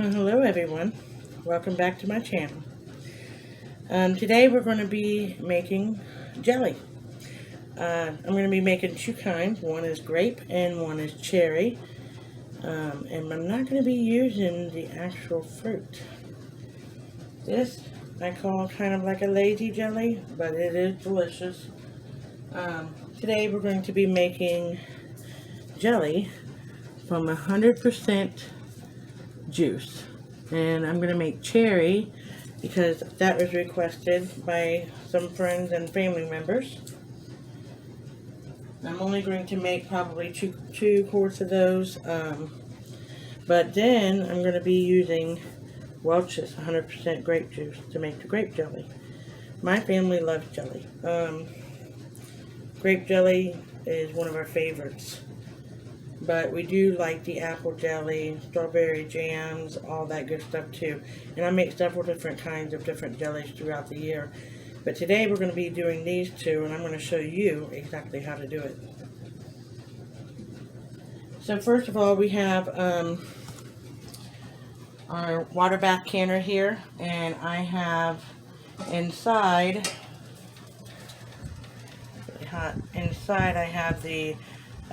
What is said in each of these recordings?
Well, hello everyone, welcome back to my channel. Today we're going to be making jelly. I'm going to be making two kinds. One is grape and one is cherry. And I'm not going to be using the actual fruit. This I call kind of like a lazy jelly, but it is delicious. Today we're going to be making jelly from 100% juice. And I'm going to make cherry because that was requested by some friends and family members. I'm only going to make probably two quarts of those, but then I'm going to be using Welch's 100% grape juice to make the grape jelly. My family loves jelly. Grape jelly is one of our favorites, but we do like the apple jelly, strawberry jams, all that good stuff too. And I make several different kinds of different jellies throughout the year. But today we're going to be doing these two, and I'm going to show you exactly how to do it. So first of all, we have our water bath canner here, and I have inside, really hot, inside I have the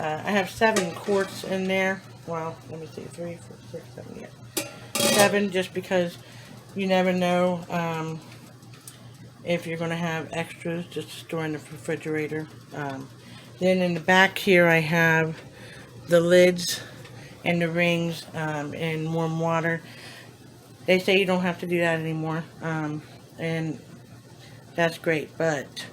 I have 7 quarts in there. Well, let me see, 3, 4, 6, 7, yeah. 7, just because you never know if you're going to have extras just to store in the refrigerator. Then in the back here I have the lids and the rings in warm water. They say you don't have to do that anymore, and that's great, but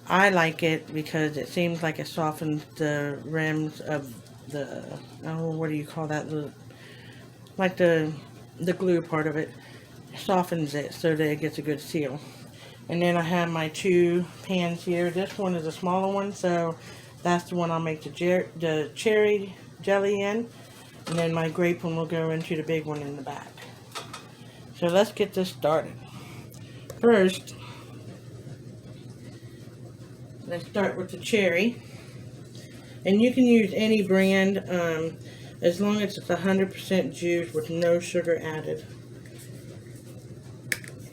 I like it because it seems like it softens the rims of the, oh, what do you call that, like the glue part of it. It softens it so that it gets a good seal. And then I have my 2 pans here. This one is a smaller one, so that's the one I'll make the cherry jelly in. And then my grape one will go into the big one in the back. So let's get this started. First, let's start with the cherry. And you can use any brand as long as it's 100% juice with no sugar added.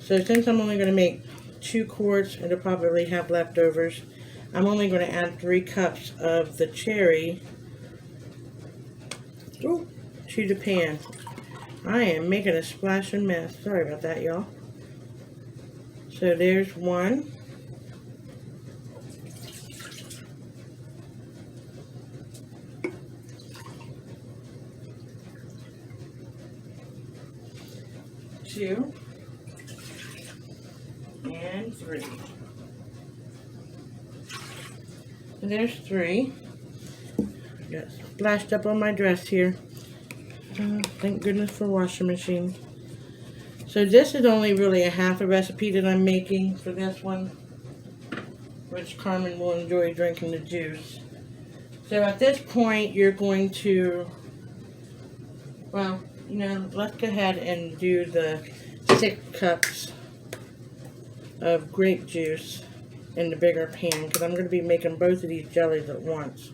So since I'm only going to make 2 quarts, it'll probably have leftovers. I'm only going to add 3 cups of the cherry to the pan. I am making a splashing mess. Sorry about that, y'all. So there's 1. Two and 3. And there's 3. Got splashed up on my dress here. Thank goodness for washing machine. So this is only really a half a recipe that I'm making for this one, which Carmen will enjoy drinking the juice. So at this point you're going to, well, you know, let's go ahead and do the 6 cups of grape juice in the bigger pan, because I'm going to be making both of these jellies at once.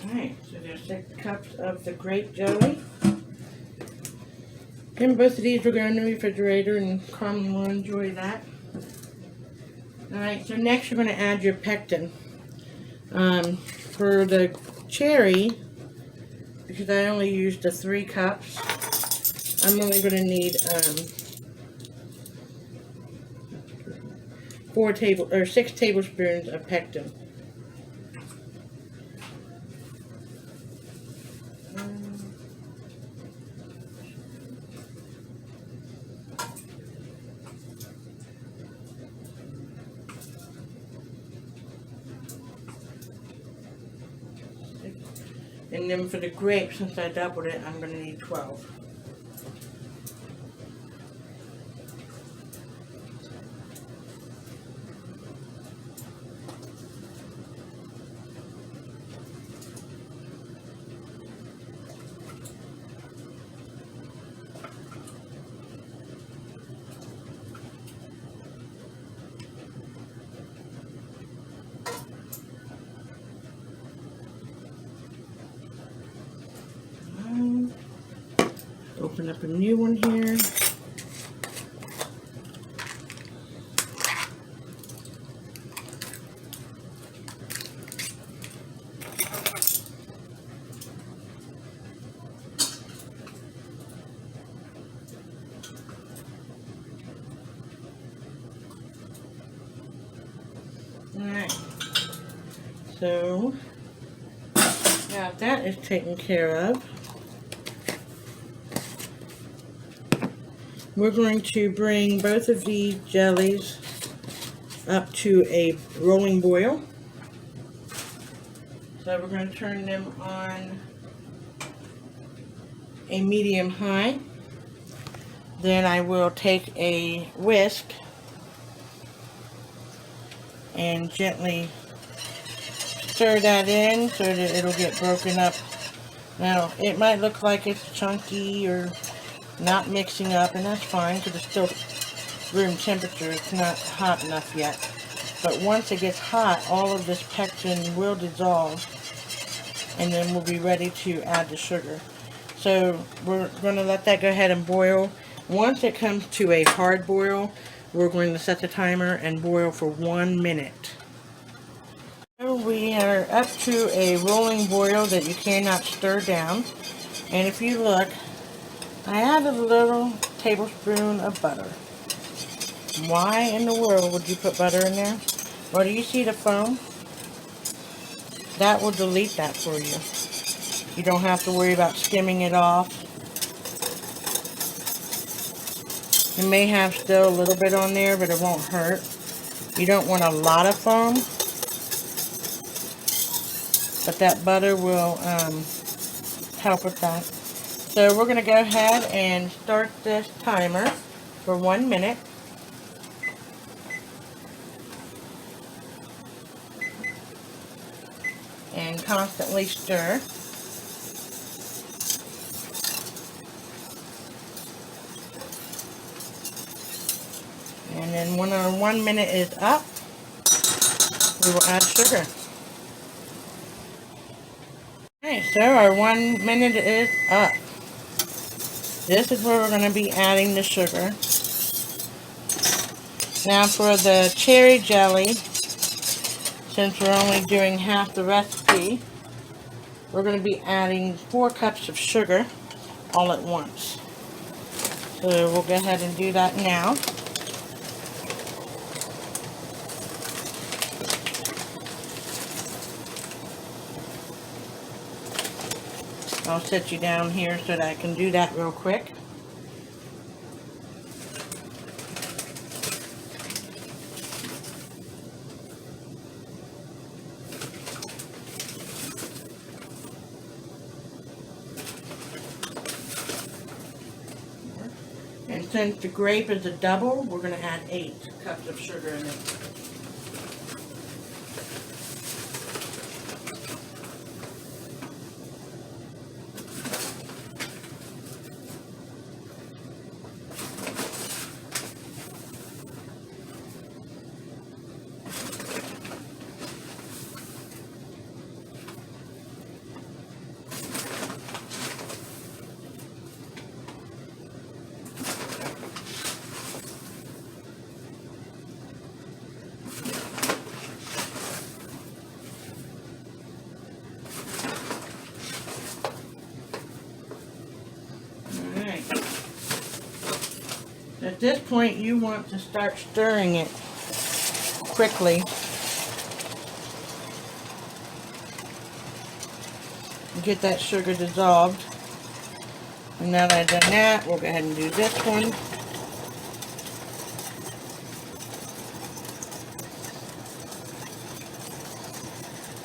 Alright, so there's 6 cups of the grape jelly. And both of these will go in the refrigerator, and Carmen will enjoy that. Alright, so next you're going to add your pectin. For the cherry, because I only used the 3 cups, I'm only going to need 6 tablespoons of pectin. And then for the grape, since I doubled it, I'm going to need 12. Open up a new one here. Alright, so now that is taken care of, we're going to bring both of these jellies up to a rolling boil. So we're going to turn them on a medium high. Then I will take a whisk and gently stir that in so that it'll get broken up. Now, it might look like it's chunky or not mixing up, and that's fine because it's still room temperature. It's not hot enough yet. But once it gets hot, all of this pectin will dissolve, and then we'll be ready to add the sugar. So we're going to let that go ahead and boil. Once it comes to a hard boil, we're going to set the timer and boil for 1 minute. So we are up to a rolling boil that you cannot stir down. And if you look, I added a little tablespoon of butter. Why in the world would you put butter in there? Well, do you see the foam? That will delete that for you. You don't have to worry about skimming it off. It may have still a little bit on there, but it won't hurt. You don't want a lot of foam, but that butter will help with that. So we're going to go ahead and start this timer for 1 minute. And constantly stir. And then when our 1 minute is up, we will add sugar. Okay, so our 1 minute is up. This is where we're going to be adding the sugar. Now for the cherry jelly, since we're only doing half the recipe, we're going to be adding 4 cups of sugar all at once. So we'll go ahead and do that now. I'll set you down here so that I can do that real quick. And since the grape is a double, we're going to add 8 cups of sugar in it. At this point, you want to start stirring it quickly. Get that sugar dissolved. And now that I've done that, we'll go ahead and do this one.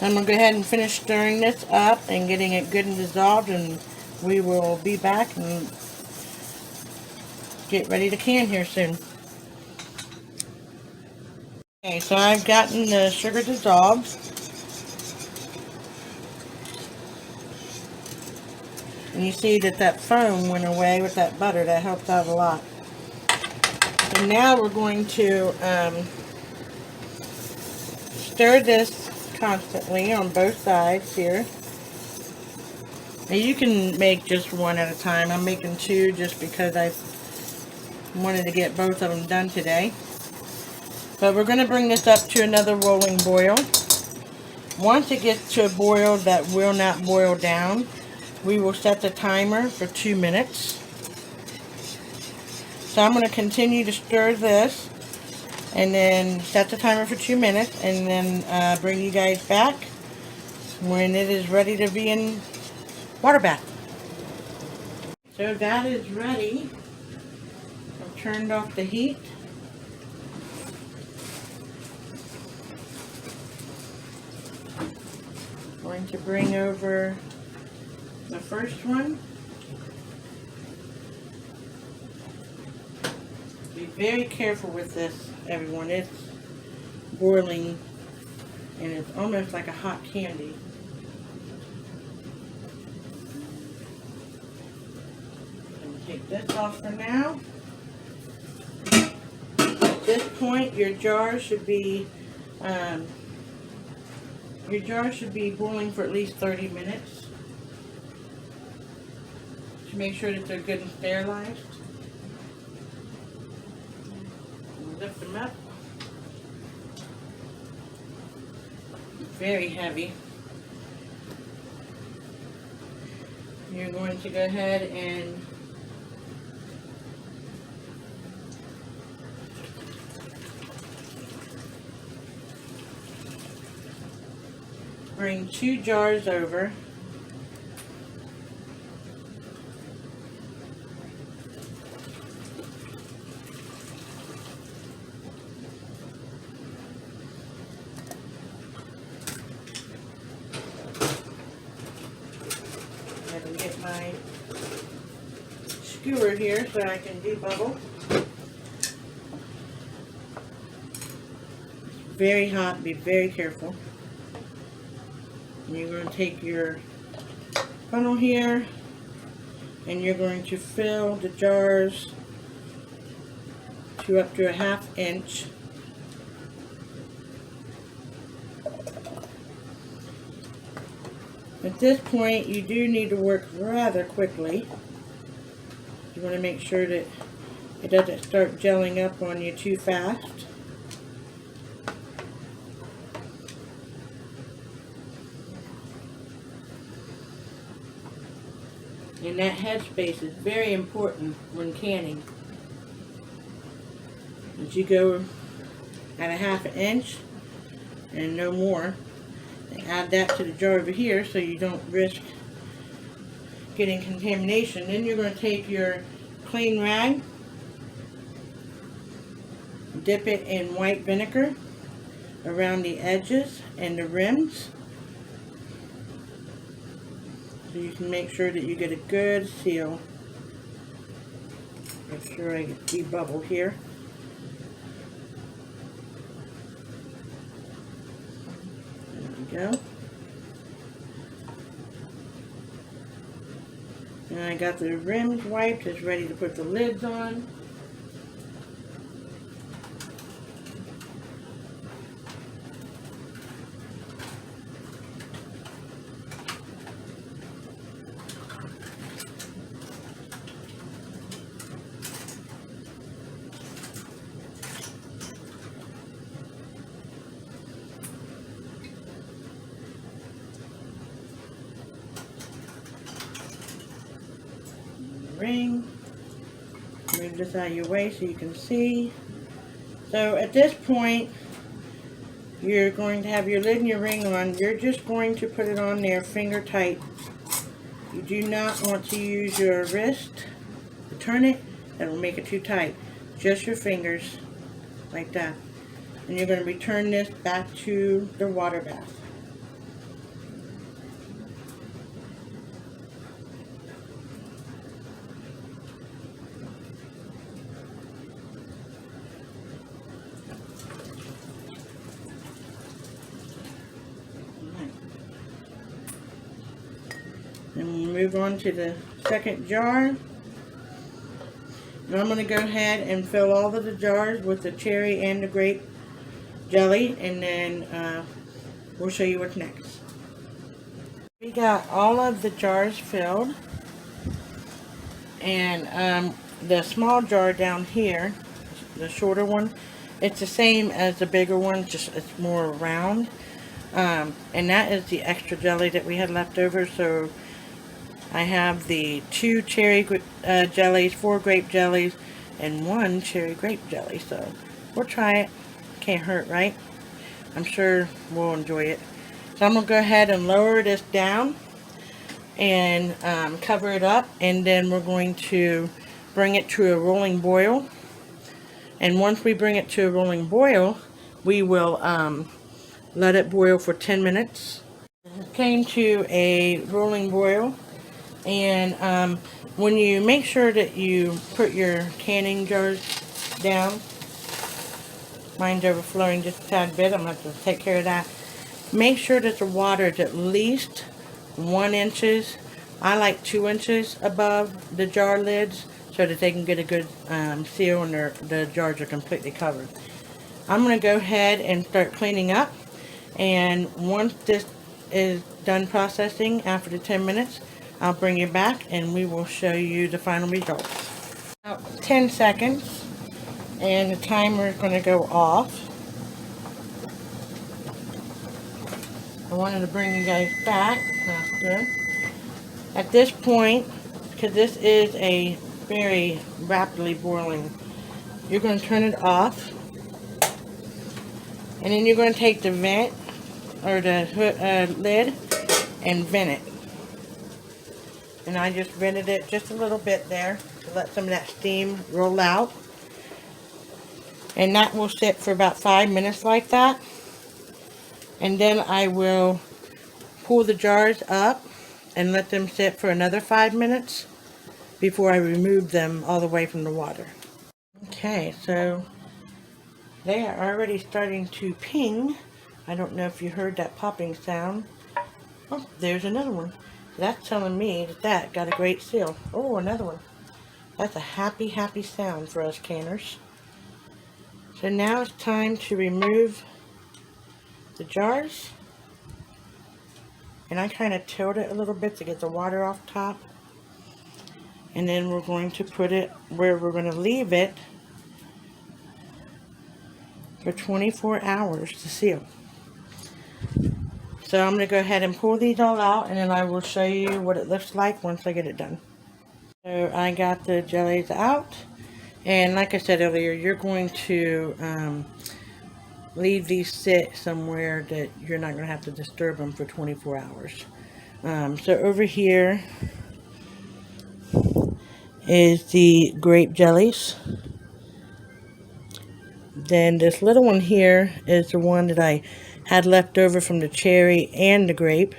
I'm going to go ahead and finish stirring this up and getting it good and dissolved, and we will be back and get ready to can here soon. Okay, so I've gotten the sugar dissolved. And you see that foam went away with that butter. That helped out a lot. And now we're going to stir this constantly on both sides here. Now you can make just one at a time. I'm making two just because I wanted to get both of them done today. But we're going to bring this up to another rolling boil. Once it gets to a boil that will not boil down, we will set the timer for 2 minutes. So I'm going to continue to stir this and then set the timer for 2 minutes, and then bring you guys back when it is ready to be in water bath. So that is ready. I've turned off the heat. Going to bring over the first one. Be very careful with this, everyone. It's boiling and it's almost like a hot candy. I'm going to take this off for now. At this point, your jar should be boiling for at least 30 minutes. To make sure that they're good and sterilized. Lift them up. Very heavy. You're going to go ahead and bring 2 jars over. Get my skewer here so I can debubble. It's very hot, be very careful. And you're going to take your funnel here and you're going to fill the jars to up to a 1/2 inch. At this point, you do need to work rather quickly. You want to make sure that it doesn't start gelling up on you too fast. And that headspace is very important when canning. As you go at a 1/2 inch and no more. Add that to the jar over here so you don't risk getting contamination. Then you're going to take your clean rag, dip it in white vinegar around the edges and the rims so you can make sure that you get a good seal. Make sure I get debubble here. Go. And I got the rims wiped, just ready to put the lids on. Ring. Move this out of your way so you can see. So at this point, you're going to have your lid and your ring on. You're just going to put it on there finger tight. You do not want to use your wrist to turn it. That will make it too tight. Just your fingers, like that. And you're going to return this back to the water bath. move on to the second jar. Now I'm going to go ahead and fill all of the jars with the cherry and the grape jelly, and then we'll show you what's next. We got all of the jars filled, and the small jar down here, the shorter one, it's the same as the bigger one, just it's more round. And that is the extra jelly that we had left over. So I have the 2 cherry jellies, 4 grape jellies, and 1 cherry grape jelly. So we'll try it. Can't hurt, right? I'm sure we'll enjoy it. So I'm going to go ahead and lower this down and cover it up, and then we're going to bring it to a rolling boil. And once we bring it to a rolling boil, we will let it boil for 10 minutes. It came to a rolling boil, and when you make sure that you put your canning jars down, mine's overflowing just a tad bit, I'm going to have to take care of that. Make sure that the water is at least 1 inch, I like 2 inches above the jar lids, so that they can get a good seal and the jars are completely covered. I'm going to go ahead and start cleaning up, and once this is done processing after the 10 minutes, I'll bring you back and we will show you the final results. About 10 seconds, and the timer is going to go off. I wanted to bring you guys back. That's good. At this point, because this is a very rapidly boiling, you're going to turn it off, and then you're going to take the vent or the lid and vent it. And I just vented it just a little bit there to let some of that steam roll out, and that will sit for about 5 minutes like that. And then I will pull the jars up and let them sit for another 5 minutes before I remove them all the way from the water. Okay, so they are already starting to ping. I don't know if you heard that popping sound. Oh, there's another one. That's telling me that that got a great seal. Oh, another one. That's a happy, happy sound for us canners. So now it's time to remove the jars. And I kind of tilt it a little bit to get the water off top. And then we're going to put it where we're going to leave it for 24 hours to seal. So I'm going to go ahead and pull these all out, and then I will show you what it looks like once I get it done. So I got the jellies out, and like I said earlier, you're going to leave these sit somewhere that you're not going to have to disturb them for 24 hours. So over here is the grape jellies. Then this little one here is the one that I had left over from the cherry and the grape.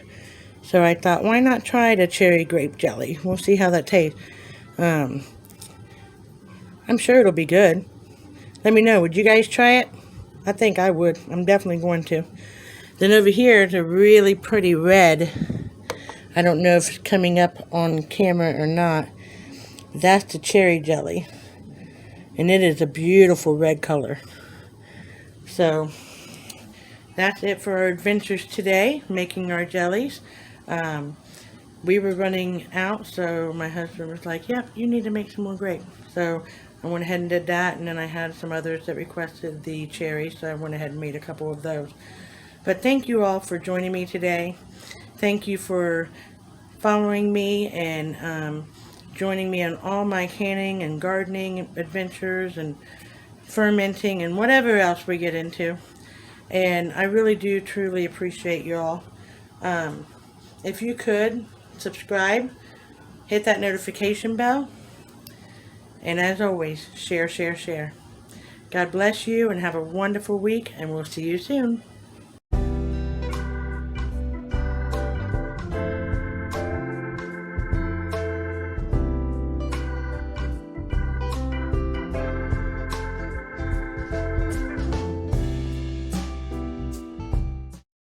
So I thought, why not try the cherry grape jelly? We'll see how that tastes. I'm sure it'll be good. Let me know, would you guys try it? I think I would. I'm definitely going to. Then over here is a really pretty red. I don't know if it's coming up on camera or not. That's the cherry jelly. And it is a beautiful red color. So that's it for our adventures today, making our jellies. We were running out, so my husband was like, yep, you need to make some more grape. So I went ahead and did that, and then I had some others that requested the cherry, so I went ahead and made a couple of those. But thank you all for joining me today. Thank you for following me and joining me on all my canning and gardening adventures and fermenting and whatever else we get into. And I really do truly appreciate you all. If you could subscribe, hit that notification bell, and as always, share, share, share. God bless you and have a wonderful week, and we'll see you soon.